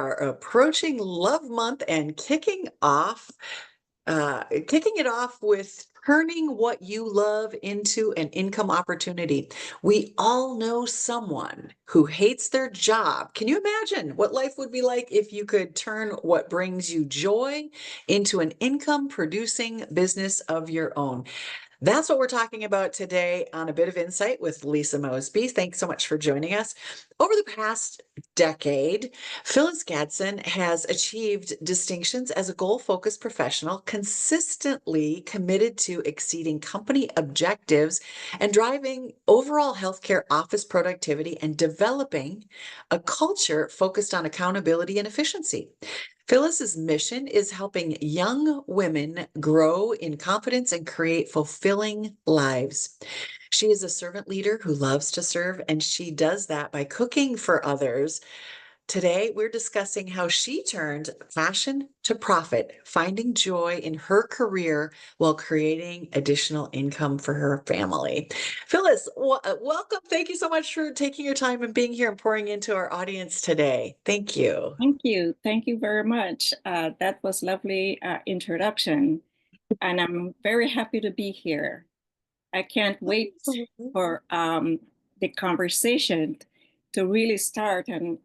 are approaching Love Month and kicking it off with turning what you love into an income opportunity. We all know someone who hates their job. Can you imagine what life would be like if you could turn what brings you joy into an income producing business of your own? That's what we're talking about today on A Bit of Insight with Lisa Mosby. Thanks so much for joining us. Over the past decade, Phyllis Gadson has achieved distinctions as a goal-focused professional, consistently committed to exceeding company objectives and driving overall healthcare office productivity and developing a culture focused on accountability and efficiency. Phyllis's mission is helping young women grow in confidence and create fulfilling lives. She is a servant leader who loves to serve, and she does that by cooking for others. Today, we're discussing how she turned passion to profit, finding joy in her career while creating additional income for her family. Phyllis, welcome. Thank you so much for taking your time and being here and pouring into our audience today. Thank you. Thank you. Thank you very much. That was lovely introduction, and I'm very happy to be here. I can't wait for the conversation to really start and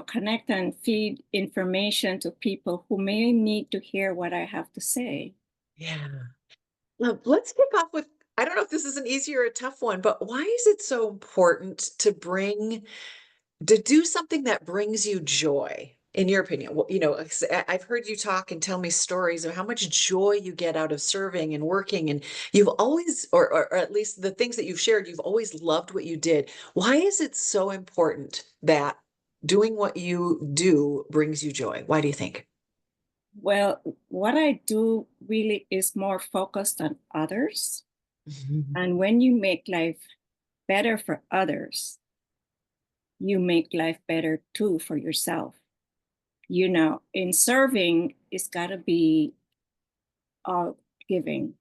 connect and feed information to people who may need to hear what I have to say. Yeah. Let's kick off with, I don't know if this is an easy or a tough one, but why is it so important to do something that brings you joy, in your opinion? Well, 'cause I've heard you talk and tell me stories of how much joy you get out of serving and working, and you've always, or at least the things that you've shared, you've always loved what you did. Why is it so important that doing what you do brings you joy? Why do you think? Well, what I do really is more focused on others. Mhm. And when you make life better for others, you make life better too for yourself. In serving, it's got to be all giving,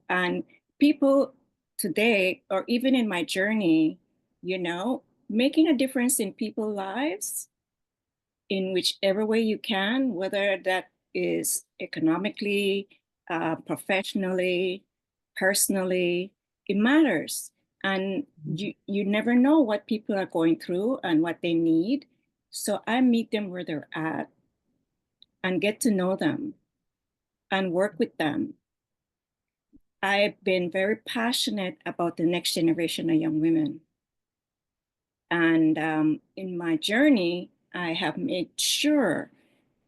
and people today, or even in my journey, you know, making a difference in people's lives in whichever way you can, whether that is economically, professionally, personally, it matters. And you never know what people are going through and what they need. So I meet them where they're at and get to know them and work with them. I've been very passionate about the next generation of young women. And in my journey, I have made sure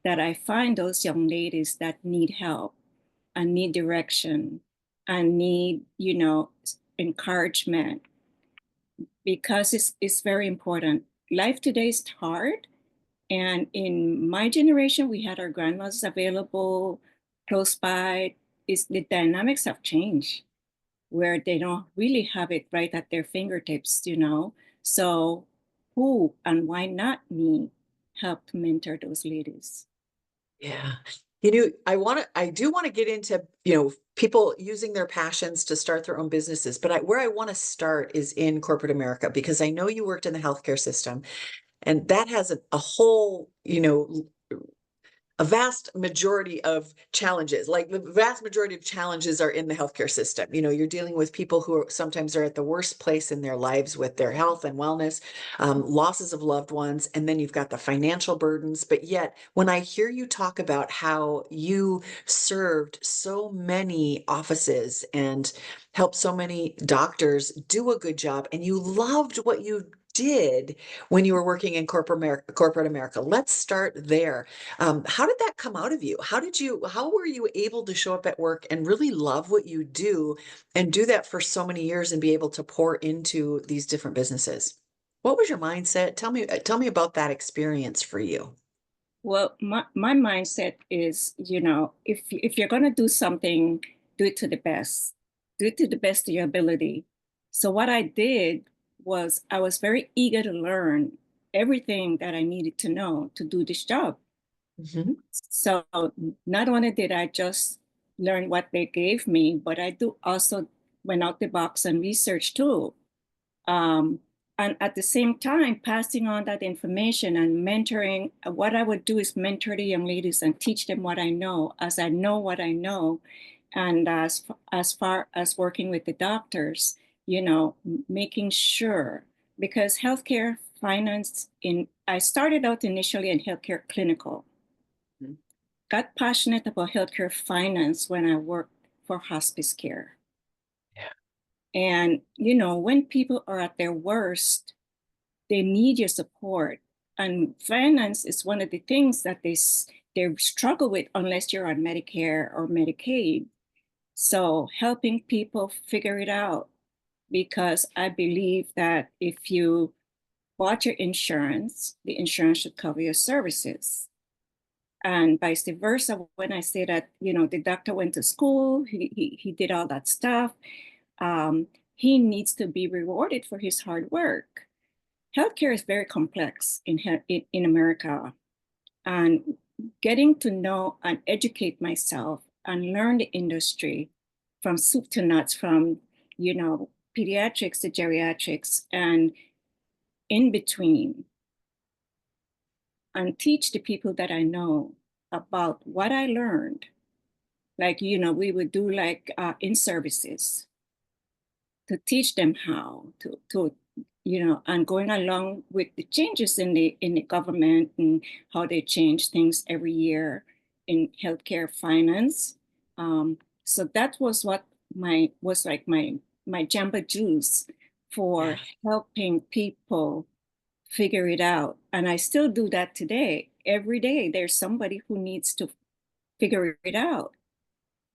that I find those young ladies that need help and need direction and need, encouragement, because it's very important. Life today is hard. And in my generation, we had our grandmothers available close by. The dynamics have changed where they don't really have it right at their fingertips. So who and why not me help to mentor those ladies? Yeah. I do want to get into, people using their passions to start their own businesses, but where I want to start is in corporate America, because I know you worked in the healthcare system, and that has a whole, a vast majority of challenges. Like the vast majority of challenges are in the healthcare system. You're dealing with people who sometimes are at the worst place in their lives with their health and wellness, losses of loved ones, and then you've got the financial burdens. But yet, when I hear you talk about how you served so many offices and helped so many doctors do a good job, and you loved what you did when you were working in corporate America. Let's start there. How did that come out of you? How were you able to show up at work and really love what you do and do that for so many years and be able to pour into these different businesses? What was your mindset? Tell me about that experience for you. Well, my mindset is, if you're going to do something, do it to the best. Do it to the best of your ability. So what I did was I was very eager to learn everything that I needed to know to do this job. Mhm. So not only did I just learn what they gave me, but I do also went out the box and research too. Um, and at the same time passing on that information and mentoring. What I would do is mentor the young ladies and teach them what I know, as I know what I know. And as far as working with the doctors, making sure, because healthcare finance, in I started out initially in healthcare clinical, Mhm. got passionate about healthcare finance when I worked for hospice care. Yeah. And when people are at their worst, they need your support. And finance is one of the things that they struggle with unless you're on Medicare or Medicaid. So helping people figure it out, because I believe that if you bought your insurance, the insurance should cover your services. And vice versa, when I say that, the doctor went to school, he did all that stuff, um, he needs to be rewarded for his hard work. Healthcare is very complex in America, and getting to know and educate myself and learn the industry from soup to nuts, from pediatrics to geriatrics and in between, and teach the people that I know about what I learned. Like, we would do like in services to teach them how to and going along with the changes in the government and how they change things every year in healthcare finance. So that was what my was like my jamba juice Yeah. for helping people figure it out. And I still do that today. Every day there's somebody who needs to figure it out.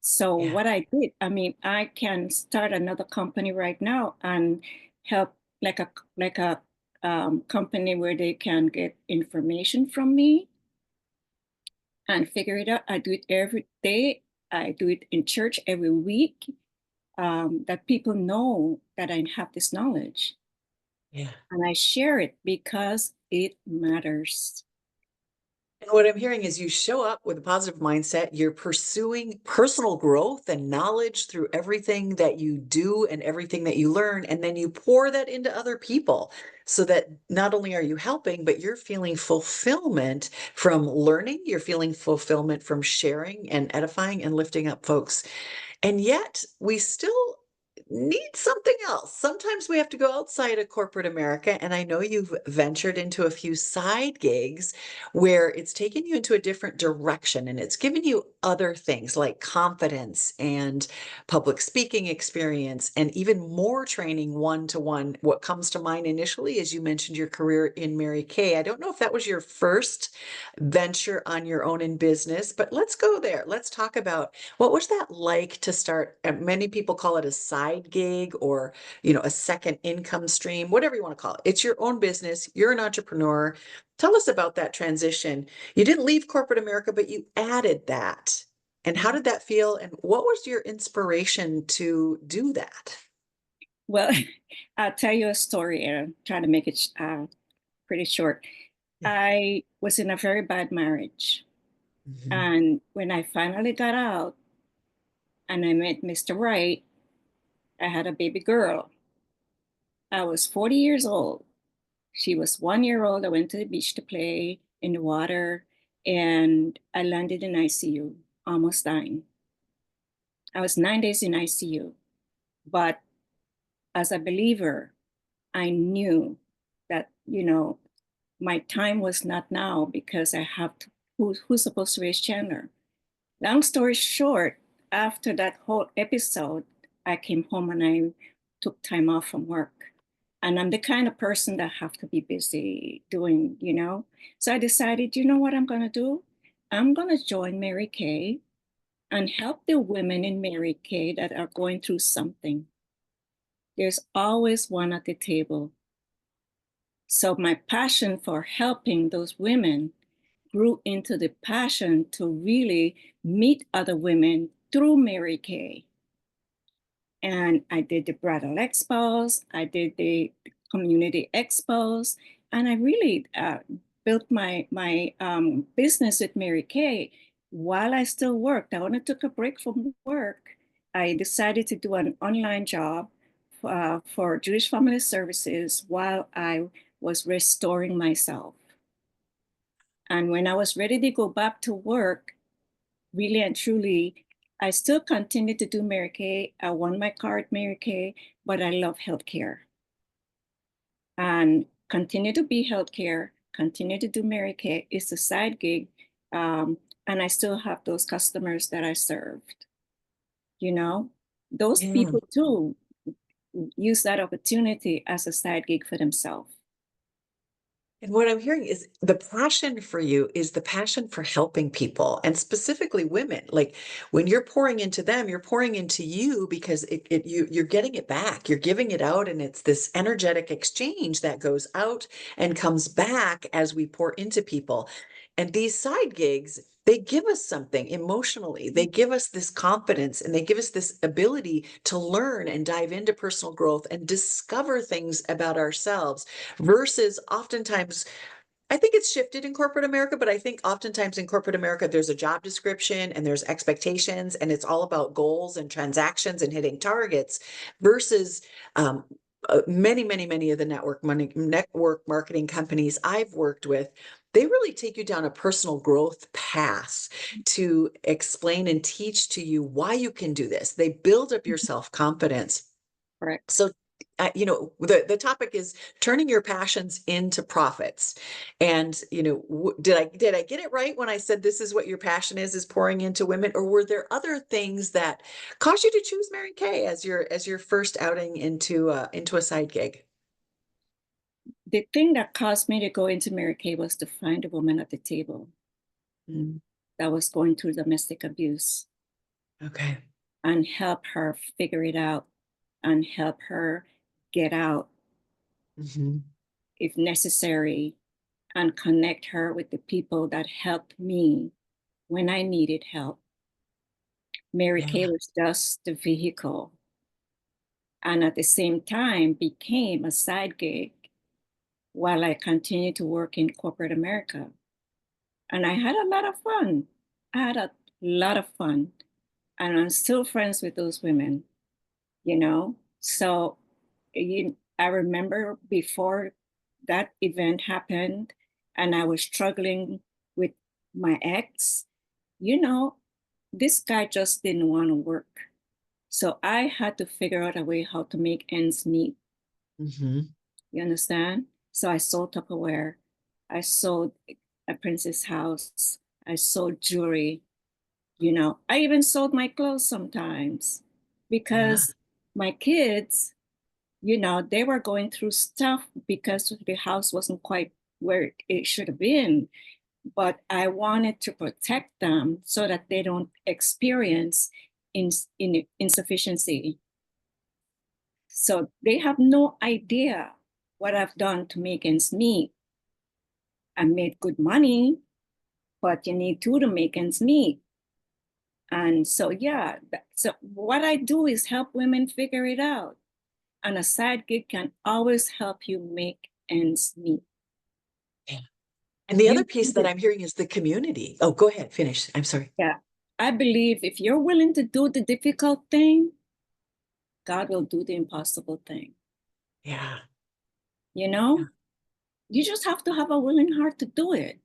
So Yeah. what I did, I mean, I can start another company right now and help, like a company where they can get information from me and figure it out. I do it every day. I do it in church every week. That people know that I have this knowledge, Yeah. and I share it because it matters. And what I'm hearing is you show up with a positive mindset. You're pursuing personal growth and knowledge through everything that you do and everything that you learn. And then you pour that into other people so that not only are you helping, but you're feeling fulfillment from learning. You're feeling fulfillment from sharing and edifying and lifting up folks. And yet we still need something else. Sometimes we have to go outside of corporate America. And I know you've ventured into a few side gigs where it's taken you into a different direction and it's given you other things like confidence and public speaking experience and even more training one to one. What comes to mind initially is you mentioned your career in Mary Kay. I don't know if that was your first venture on your own in business, but let's go there. Let's talk about what was that like to start? Many people call it a side gig or, a second income stream, whatever you want to call it. It's your own business. You're an entrepreneur. Tell us about that transition. You didn't leave corporate America, but you added that. And how did that feel? And what was your inspiration to do that? Well, I'll tell you a story and try to make it pretty short. Yeah. I was in a very bad marriage. Mhm. And when I finally got out and I met Mr. Right, I had a baby girl. I was 40 years old. She was 1 year old. I went to the beach to play in the water and I landed in ICU, almost dying. I was 9 days in ICU. But as a believer, I knew that, my time was not now because I have to, who's supposed to raise Chandler? Long story short, after that whole episode, I came home and I took time off from work. And I'm the kind of person that have to be busy doing. So I decided, you know what I'm gonna do? I'm gonna join Mary Kay and help the women in Mary Kay that are going through something. There's always one at the table. So my passion for helping those women grew into the passion to really meet other women through Mary Kay. And I did the bridal expos, I did the community expos, and I really built my business with Mary Kay while I still worked. I only took a break from work. I decided to do an online job for Jewish Family Services while I was restoring myself. And when I was ready to go back to work, really and truly, I still continued to do Mary Kay. I won my card Mary Kay, but I love healthcare and continue to be healthcare, continue to do Mary Kay. It's a side gig. And I still have those customers that I served, you know? Those Yeah. people too use that opportunity as a side gig for themselves. And what I'm hearing is the passion for you is the passion for helping people and specifically women. Like when you're pouring into them, you're pouring into you because you're getting it back. You're giving it out, and it's this energetic exchange that goes out and comes back as we pour into people. And these side gigs, they give us something emotionally. They give us this confidence and they give us this ability to learn and dive into personal growth and discover things about ourselves versus oftentimes I think it's shifted in corporate America, but I think oftentimes in corporate America, there's a job description and there's expectations, and it's all about goals and transactions and hitting targets versus um, many of the network marketing companies I've worked with. They really take you down a personal growth path to explain and teach to you why you can do this. They build up your self-confidence. Correct. So, the topic is turning your passions into profits. And, did I get it right when I said this is what your passion is pouring into women, or were there other things that caused you to choose Mary Kay as your first outing into a side gig? The thing that caused me to go into Mary Kay was to find a woman at the table Mm, that was going through domestic abuse okay. and help her figure it out and help her get out Hmm. if necessary and connect her with the people that helped me when I needed help. Mary Kay Yeah. was just the vehicle and at the same time became a side gig while I continued to work in corporate America. And I had a lot of fun. I had a lot of fun. And I'm still friends with those women, you know? So I remember before that event happened and I was struggling with my ex, you know, this guy just didn't want to work. So I had to figure out a way how to make ends meet. Hmm. You understand? So I sold Tupperware. I sold a Princess House. I sold jewelry. I even sold my clothes sometimes Yeah. because my kids, they were going through stuff because the house wasn't quite where it should have been. But I wanted to protect them so that they don't experience insufficiency. So they have no idea what I've done to make ends meet. I made good money, but you need two to make ends meet. And so, yeah, so what I do is help women figure it out. And a side gig can always help you make ends meet. Yeah. And the other You piece need that it. I'm hearing is the community. Oh, go ahead, finish. I'm sorry. Yeah. I believe if you're willing to do the difficult thing, God will do the impossible thing. Yeah. You Yeah. know, you just have to have a willing heart to do it.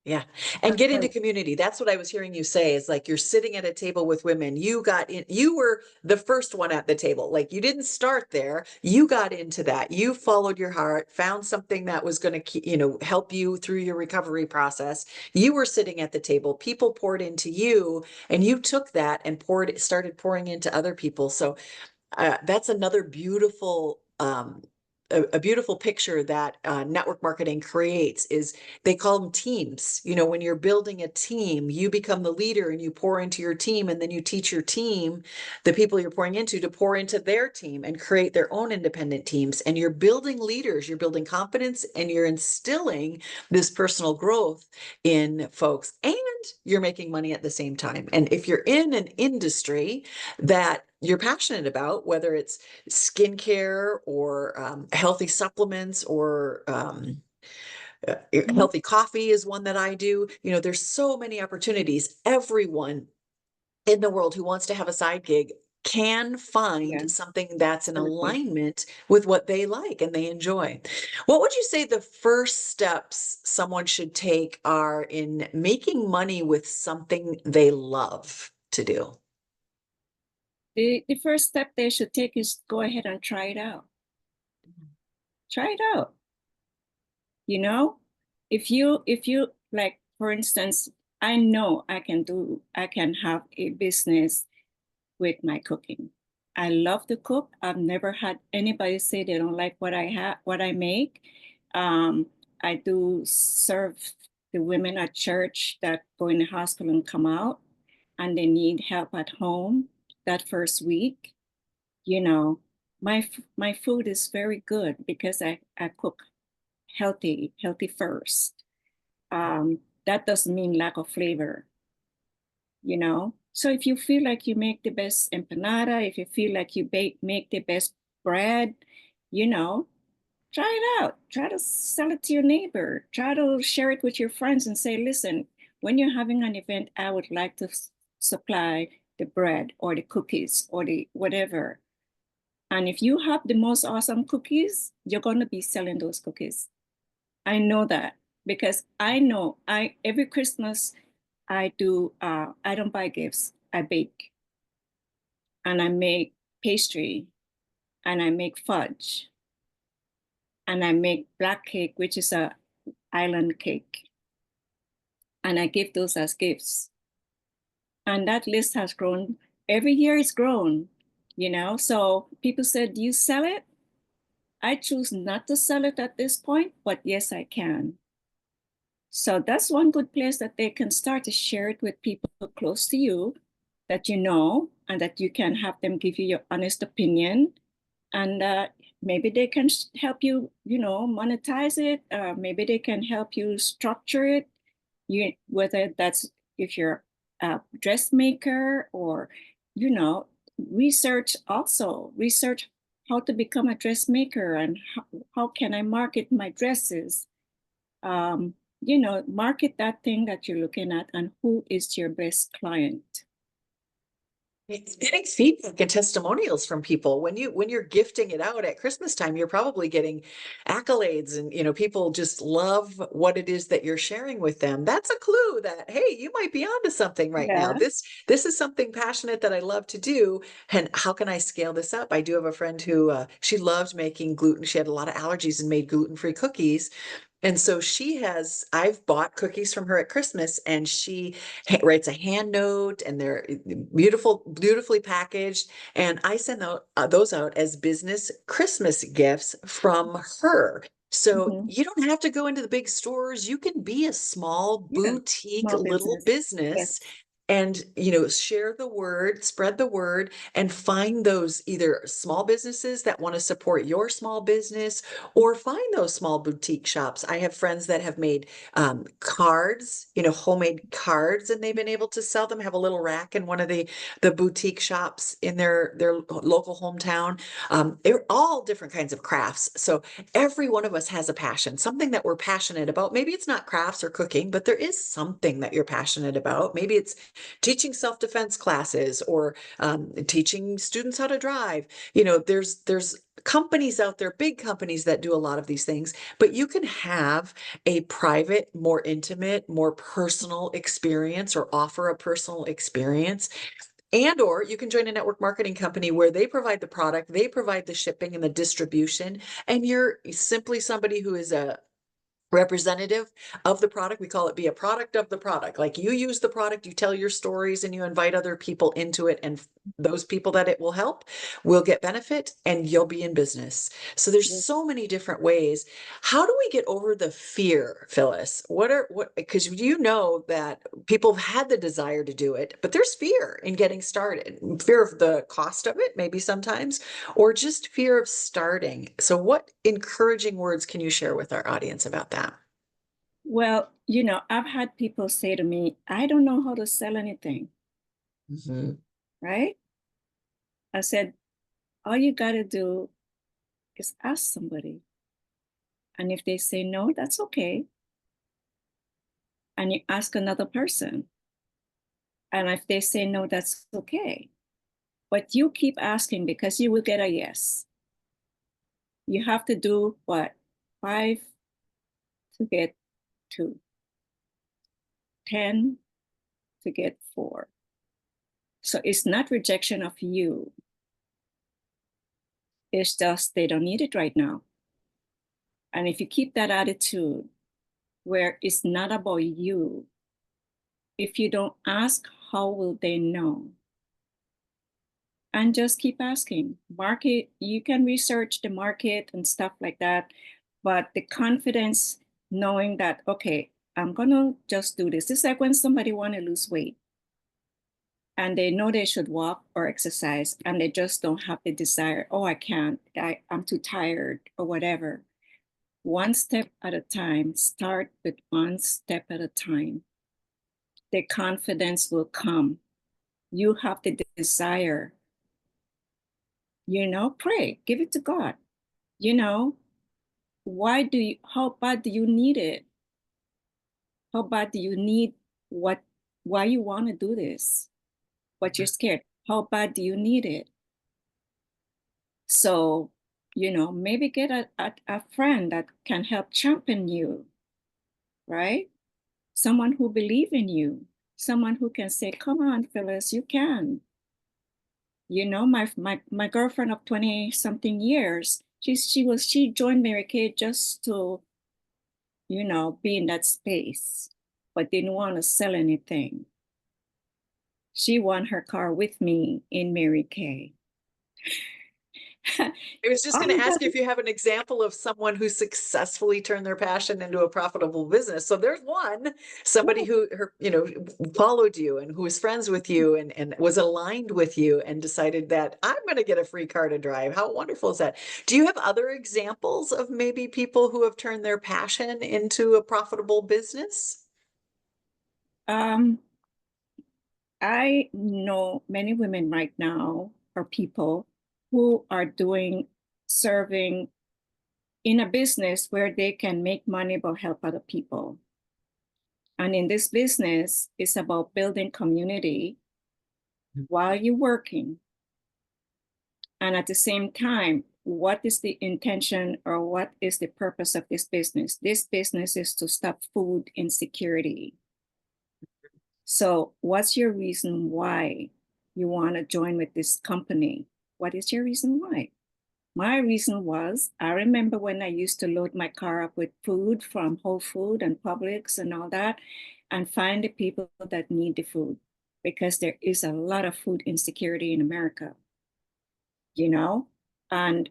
Yeah. And That's get into right. community. That's what I was hearing you say is like you're sitting at a table with women. You were the first one at the table. Like you didn't start there. You got into that. You followed your heart, found something that was going to, help you through your recovery process. You were sitting at the table. People poured into you and you took that and started pouring into other people. So that's another beautiful a beautiful picture that network marketing creates is they call them teams. When you're building a team, you become the leader and you pour into your team, and then you teach your team, the people you're pouring into, to pour into their team and create their own independent teams. And you're building leaders, you're building confidence, and you're instilling this personal growth in folks, and you're making money at the same time. And if you're in an industry that you're passionate about, whether it's skincare or healthy supplements or Mhm. healthy coffee is one that I do. There's so many opportunities. Everyone in the world who wants to have a side gig can Yeah, find something that's in absolutely. alignment with what they like and they enjoy. What would you say the first steps someone should take are in making money with something they love to do? The first step they should take is go ahead and try it out. Try it out. You know, if you like, for instance, I know I can have a business with my cooking. I love to cook. I've never had anybody say they don't like what I make. Um, I do serve the women at church that go in the hospital and come out, and they need help at home that first week. You know, my food is very good because I cook healthy first. That doesn't mean lack of flavor, you know. So if you feel like you make the best empanada, if you feel like you make the best bread, you know, try it out. Try to sell it to your neighbor. Try to share it with your friends and say, listen, when you're having an event, I would like to supply the bread or the cookies or the whatever. And if you have the most awesome cookies, you're going to be selling those cookies. I know that because I know I every Christmas I don't buy gifts. I bake and I make pastry and I make fudge and I make black cake, which is a island cake. And I give those as gifts. And that list has grown. Every year it's grown, you know. So people said, do you sell it? I choose not to sell it at this point, but yes, I can. So that's one good place that they can start to share it with people close to you that you know, and that you can have them give you your honest opinion. And maybe they can help you, you know, monetize it. Maybe they can help you structure it. Whether that's if you're a dressmaker or, you know, research how to become a dressmaker and how can I market my dresses, um, you know, market that thing that you're looking at and who is your best client. It's getting feedback and testimonials from people when you're gifting it out at Christmas time, you're probably getting accolades and people just love what it is that you're sharing with them. That's a clue that hey, you might be onto something right now. Yeah. This is something passionate that I love to do, and how can I scale this up? I do have a friend who she loved making gluten. She had a lot of allergies and made gluten-free cookies. And so I've bought cookies from her at Christmas, and she writes a hand note, and they're beautifully packaged. And I send those out as business Christmas gifts from her. So Hmm. you don't have to go into the big stores. You can be a small Yeah. boutique Small little business. business Yes. and share the word, spread the word, and find those either small businesses that want to support your small business, or find those small boutique shops. I have friends that have made cards, homemade cards, and they've been able to sell them, have a little rack in one of the boutique shops in their local hometown. They're all different kinds of crafts. So every one of us has a passion, something that we're passionate about. Maybe it's not crafts or cooking, but there is something that you're passionate about. Maybe it's teaching self-defense classes, or teaching students how to drive. There's companies out there, big companies that do a lot of these things, but you can have a private, more intimate, more personal experience, or offer a personal experience. And or you can join a network marketing company where they provide the product, they provide the shipping and the distribution, and you're simply somebody who is a representative of the product. We call it be a product of the product. Like, you use the product, you tell your stories, and you invite other people into it. And those people that it will help will get benefit, and you'll be in business. So there's Yes. so many different ways. How do we get over the fear, Phyllis? Because you know that people have had the desire to do it, but there's fear in getting started, fear of the cost of it, maybe sometimes, or just fear of starting. So what encouraging words can you share with our audience about that? Well, you know, I've had people say to me, I don't know how to sell anything, Mhm. right? I said, all you got to do is ask somebody. And if they say no, that's okay. And you ask another person. And if they say no, that's okay. But you keep asking because you will get a yes. You have to do what? 5 to get 2, 10 to get 4. So it's not rejection of you. It's just they don't need it right now. And if you keep that attitude where it's not about you, if you don't ask, how will they know? And just keep asking. Market, you can research the market and stuff like that, but the confidence knowing that, okay, I'm gonna just do this. It's like when somebody want to lose weight and they know they should walk or exercise and they just don't have the desire. Oh, I can't, I'm too tired or whatever. One step at a time, start with one step at a time. The confidence will come. You have the desire, pray, give it to God. You know, how bad do you need it? How bad do you need what, why you want to do this? But you're scared. How bad do you need it? So, maybe get a friend that can help champion you, right? Someone who believe in you, someone who can say, come on, Phyllis, you can. My girlfriend of 20 something years, she joined Mary Kay just to, be in that space, but didn't want to sell anything. She won her car with me in Mary Kay. I was just All going to you ask got you if you have an example of someone who successfully turned their passion into a profitable business. So there's one, somebody who followed you and who was friends with you and was aligned with you and decided that I'm going to get a free car to drive. How wonderful is that? Do you have other examples of maybe people who have turned their passion into a profitable business? um I know many women right now or people who are doing serving in a business where they can make money but help other people. And in this business, it's about building community while you're working. And at the same time, what is the intention or what is the purpose of this business? This business is to stop food insecurity. So, what's your reason why you want to join with this company? What is your reason why? My reason was I remember when I used to load my car up with food from Whole Food and Publix and all that, and find the people that need the food because there is a lot of food insecurity in America, you know? And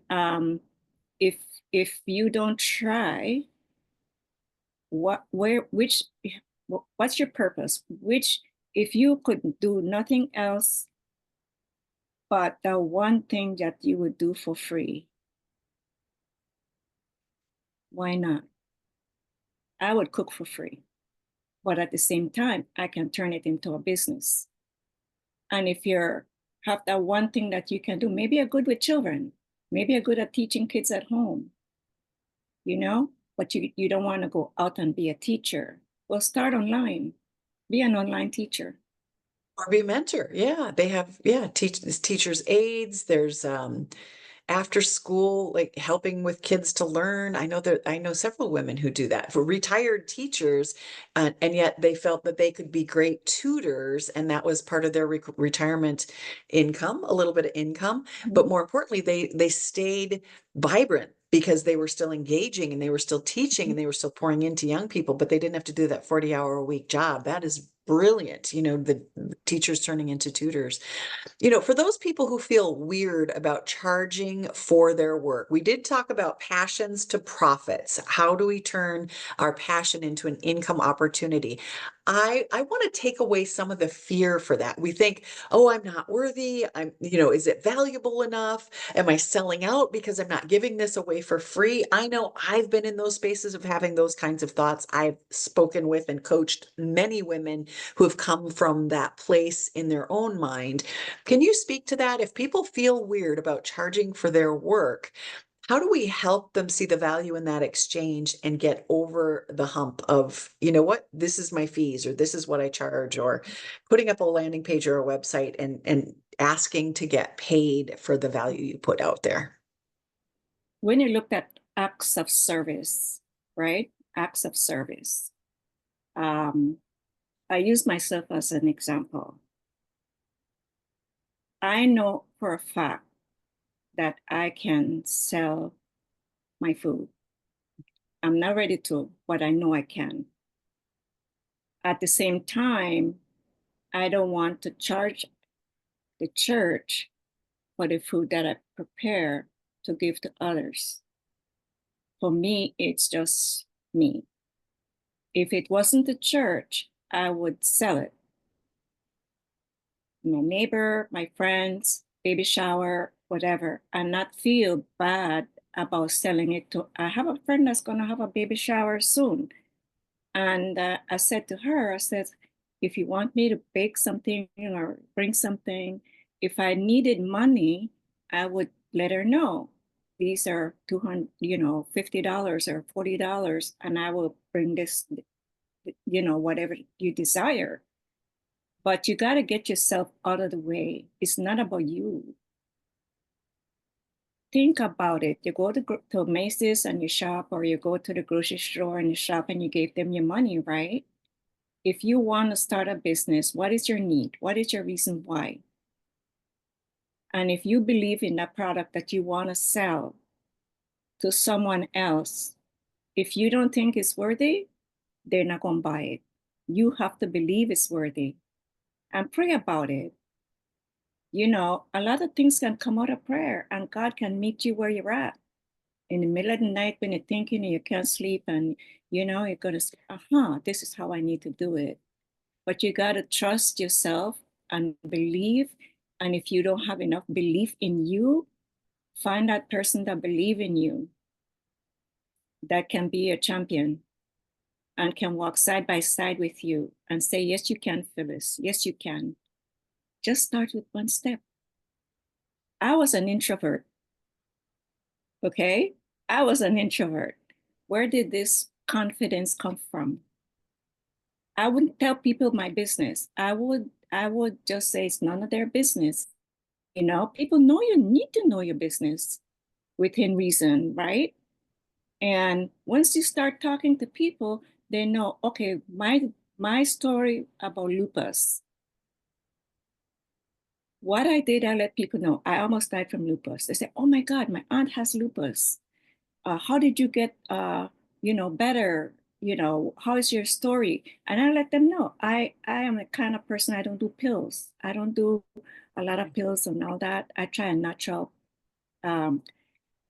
if you don't try, what's your purpose? Which, if you could do nothing else but the one thing that you would do for free, why not? I would cook for free, but at the same time, I can turn it into a business. And if you're have that one thing that you can do, maybe you're good with children, maybe you're good at teaching kids at home, but you don't want to go out and be a teacher. Well, start online, be an online teacher. Or be a mentor. Yeah, they have, yeah, teachers aides. There's after school, like helping with kids to learn. I know several women who do that for retired teachers, and yet they felt that they could be great tutors, and that was part of their retirement income, a little bit of income. But Mhm. more importantly, they stayed vibrant because they were still engaging and they were still teaching and they were still pouring into young people, but they didn't have to do that 40-hour-a-week job. That is brilliant. The teachers turning into tutors. For those people who feel weird about charging for their work, we did talk about passions to profits. How do we turn our passion into an income opportunity? I want to take away some of the fear for that. We think, oh, I'm not worthy. Is it valuable enough? Am I selling out because I'm not giving this away for free? I know I've been in those spaces of having those kinds of thoughts. I've spoken with and coached many women who have come from that place in their own mind. Can you speak to that? If people feel weird about charging for their work, How do we help them see the value in that exchange and get over the hump of, you know what, this is my fees, or this is what I charge, or putting up a landing page or a website and asking to get paid for the value you put out there? When you look at acts of service, right? Acts of service. Um, I use myself as an example. I know for a fact that I can sell my food. I'm not ready to, but I know I can. At the same time, I don't want to charge the church for the food that I prepare to give to others. For me, it's just me. If it wasn't the church, I would sell it. My neighbor, my friends, baby shower, whatever, and not feel bad about selling it to. I have a friend that's going to have a baby shower soon. And I said to her, I said, if you want me to bake something or bring something, if I needed money, I would let her know. These are 200, $50 or $40, and I will bring this, whatever you desire. But you got to get yourself out of the way. It's not about you. Think about it. You go to Macy's and you shop, or you go to the grocery store and you shop and you gave them your money, right? If you want to start a business, what is your need? What is your reason why? And if you believe in that product that you want to sell to someone else, if you don't think it's worthy, they're not going to buy it. You have to believe it's worthy and pray about it. A lot of things can come out of prayer, and God can meet you where you're at. In the middle of the night when you're thinking and you can't sleep, and you're going to say, this is how I need to do it. But you got to trust yourself and believe. And if you don't have enough belief in you, find that person that believe in you, that can be a champion and can walk side by side with you and say, yes, you can, Phyllis. Yes, you can. Just start with one step. I was an introvert. Okay. I was an introvert. Where did this confidence come from? I wouldn't tell people my business. I would just say it's none of their business. People know you need to know your business within reason, right? And once you start talking to people, they know, okay, my story about lupus. What I did, I let people know. I almost died from lupus. They say, oh my God, my aunt has lupus. How did you get better? How is your story? And I let them know. I am the kind of person, I don't do pills. I don't do a lot of pills and all that. I try a natural um,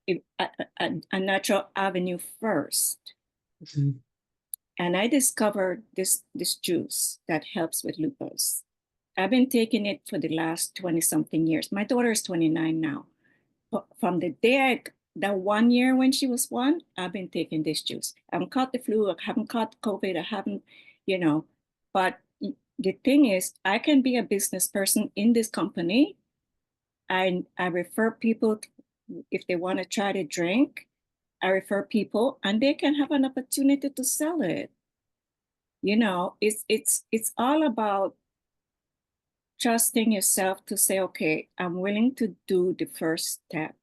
a natural avenue first. Mhm. And I discovered this juice that helps with lupus. I've been taking it for the last 20 something years. My daughter is 29 now. From the day that 1 year when she was one, I've been taking this juice. I haven't caught the flu, I haven't caught COVID, I haven't, but the thing is, I can be a business person in this company. I refer people if they want to try to drink. I refer people and they can have an opportunity to sell it. It's all about trusting yourself to say, okay, I'm willing to do the first step,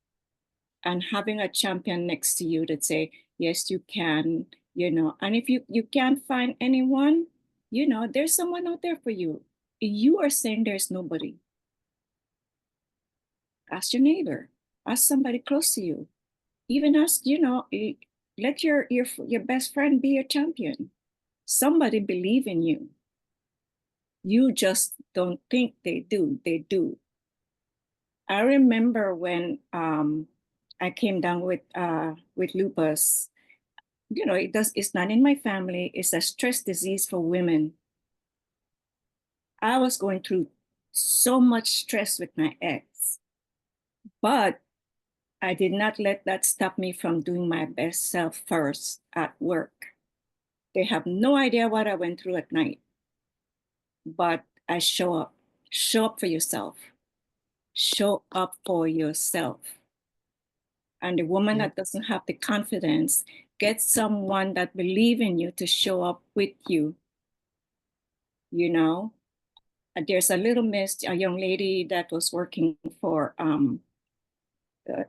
and having a champion next to you that say, yes, you can, and if you can't find anyone, there's someone out there for you. You are saying there's nobody. Ask your neighbor, ask somebody close to you, even ask, let your best friend be your champion. Somebody believe in you. You just don't think they do. They do. I remember when I came down with lupus. It's not in my family. It's a stress disease for women. I was going through so much stress with my ex, but I did not let that stop me from doing my best self first at work. They have no idea what I went through at night, but I show up. Show up for yourself. Show up for yourself. And the woman Yeah. that doesn't have the confidence gets someone that believe in you to show up with you, you know. There's a little miss, a young lady that was working for,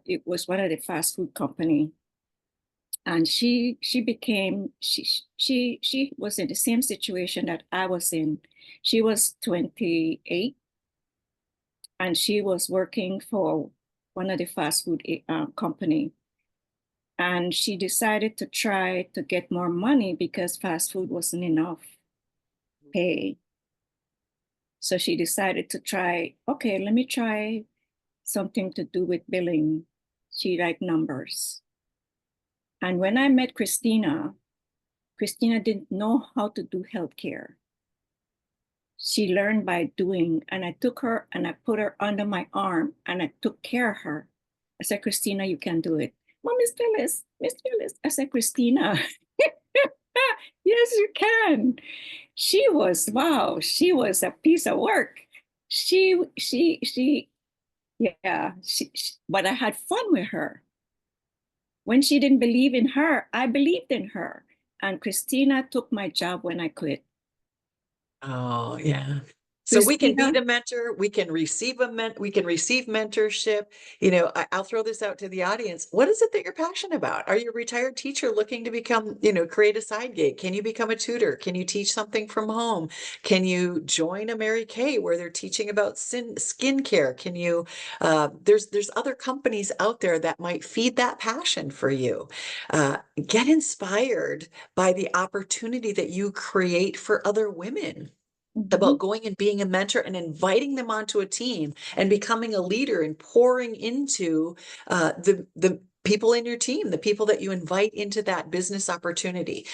it was one of the fast food company. And she was in the same situation that I was in. She was 28 and she was working for one of the fast food company. And she decided to try to get more money because fast food wasn't enough pay. So she decided to try, okay, let me try something to do with billing. She liked numbers. And when I met Christina, Christina didn't know how to do healthcare. She learned by doing, and I took her and I put her under my arm and I took care of her. I said, Christina, you can do it. Well, Miss Phyllis, Miss Phyllis. I said, Christina, yes, you can. She was, wow, she was a piece of work. Yeah, but I had fun with her. When she didn't believe in her, I believed in her. And Christina took my job when I quit. Oh, yeah. So we can be Christina, the mentor, we can receive we can receive mentorship. I'll throw this out to the audience. What is it that you're passionate about? Are you a retired teacher looking to become, create a side gig? Can you become a tutor? Can you teach something from home? Can you join a Mary Kay where they're teaching about skincare? Can you, there's other companies out there that might feed that passion for you. Get inspired by the opportunity that you create for other women, mhm, about going and being a mentor and inviting them onto a team and becoming a leader and pouring into the people in your team, the people that you invite into that business opportunity.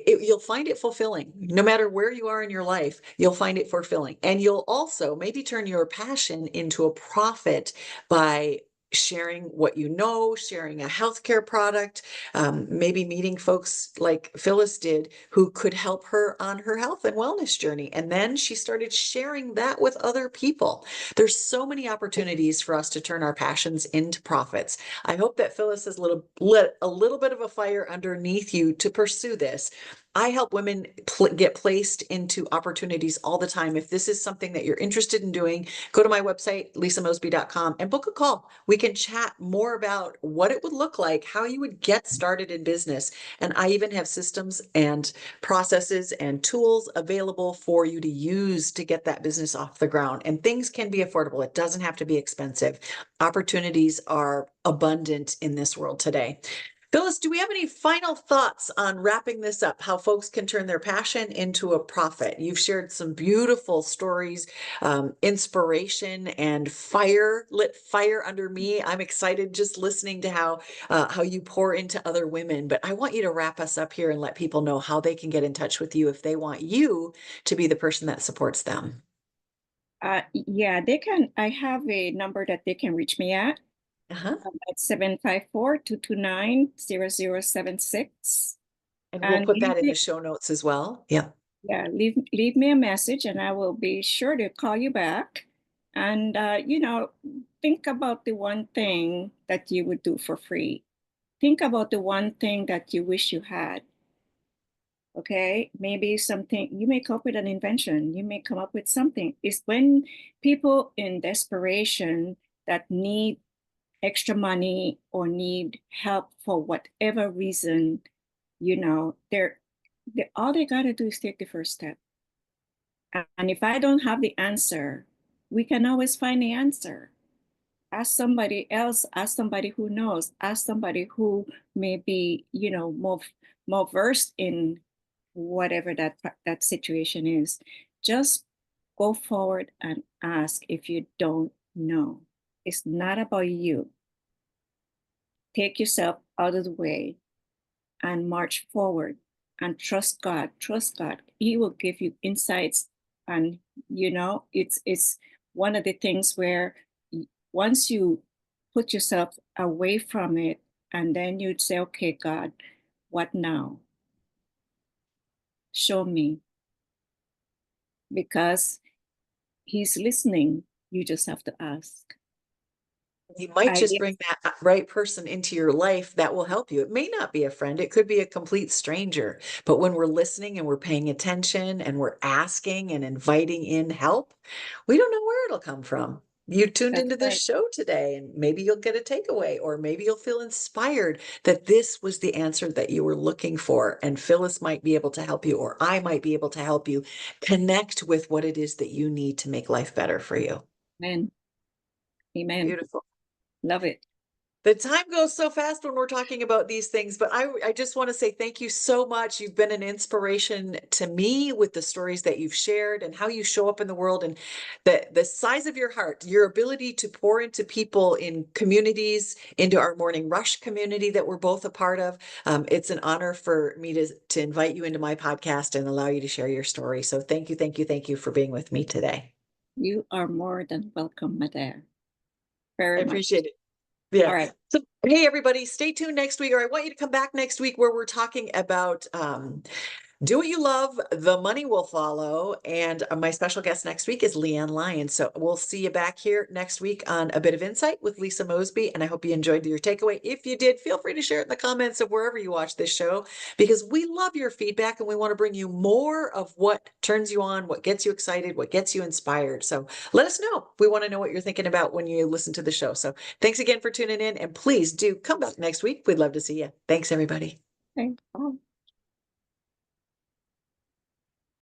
You'll find it fulfilling. No matter where you are in your life, you'll find it fulfilling. And you'll also maybe turn your passion into a profit by sharing what you know, sharing a healthcare product, maybe meeting folks like Phyllis did who could help her on her health and wellness journey. And then she started sharing that with other people. There's so many opportunities for us to turn our passions into profits. I hope that Phyllis has lit a little bit of a fire underneath you to pursue this. I help women get placed into opportunities all the time. If this is something that you're interested in doing, go to my website, lisamosby.com, and book a call. We can chat more about what it would look like, how you would get started in business. And I even have systems and processes and tools available for you to use to get that business off the ground. And things can be affordable. It doesn't have to be expensive. Opportunities are abundant in this world today. Phyllis, do we have any final thoughts on wrapping this up? How folks can turn their passion into a profit? You've shared some beautiful stories, inspiration, and lit fire under me. I'm excited just listening to how you pour into other women. But I want you to wrap us up here and let people know how they can get in touch with you if they want you to be the person that supports them. yeah, they can. I have a number that they can reach me Uh-huh. at 754-229-0076. And we'll And put that in the show notes as well. Yeah. leave me a message and I will be sure to call you back. And think about the one thing that you would do for free. Think about the one thing that you wish you had. Okay, maybe something you may come up with an invention, you may come up with something. It's when people in desperation that need extra money or need help for whatever reason, they all they got to do is take the first step. And if I don't have the answer, we can always find the answer. Ask somebody else, ask somebody who knows, ask somebody who may be, more versed in whatever that situation is. Just go forward and ask if you don't know. It's not about you. Take yourself out of the way and march forward and trust God. Trust God. He will give you insights. And it's one of the things where once you put yourself away from it, and then you'd say, okay, God, what now? Show me. Because He's listening. You just have to ask. You might I just guess bring that right person into your life that will help you. It may not be a friend, it could be a complete stranger. But when we're listening and we're paying attention and we're asking and inviting in help, we don't know where it'll come from. You tuned that's into this right. show today, and maybe you'll get a takeaway, or maybe you'll feel inspired that this was the answer that you were looking for. And Phyllis might be able to help you, or I might be able to help you connect with what it is that you need to make life better for you. Amen. Amen. Beautiful. Love it. The time goes so fast when we're talking about these things, but I just want to say thank you so much. You've been an inspiration to me with the stories that you've shared and how you show up in the world, and the size of your heart, your ability to pour into people in communities, into our Morning Rush community that we're both a part of. It's an honor for me to invite you into my podcast and allow you to share your story. So thank you, thank you, thank you for being with me today. You are more than welcome, Madame. I Very much. appreciate it. All Yeah. right. So, hey, everybody, stay tuned next week, or I want you to come back next week where we're talking about do what you love, the money will follow. And my special guest next week is Leanne Lyons. So we'll see you back here next week on A Bit of Insight with Lisa Mosby. And I hope you enjoyed your takeaway. If you did, feel free to share it in the comments of wherever you watch this show, because we love your feedback and we want to bring you more of what turns you on, what gets you excited, what gets you inspired. So let us know. We want to know what you're thinking about when you listen to the show. So thanks again for tuning in. And please do come back next week. We'd love to see you. Thanks, everybody. Okay. Bye.